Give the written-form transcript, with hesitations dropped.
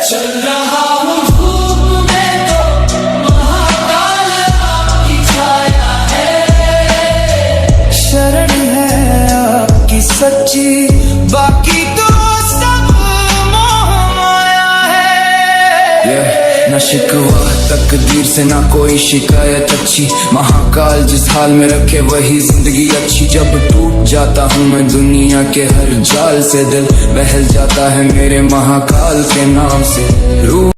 चल रहा हूँ धूप में तो महाकाल आपकी छाया है। शरण है आपकी सच्ची, बाकी तो सब मोह माया है। न शिकवा तकदीर से ना कोई शिकायत अच्छी, महाकाल जिस हाल में रखे वही जिंदगी अच्छी। जब टूट जाता हूँ मैं दुनिया के हर जाल से, दिल बहल जाता है मेरे महाकाल के नाम से। रूह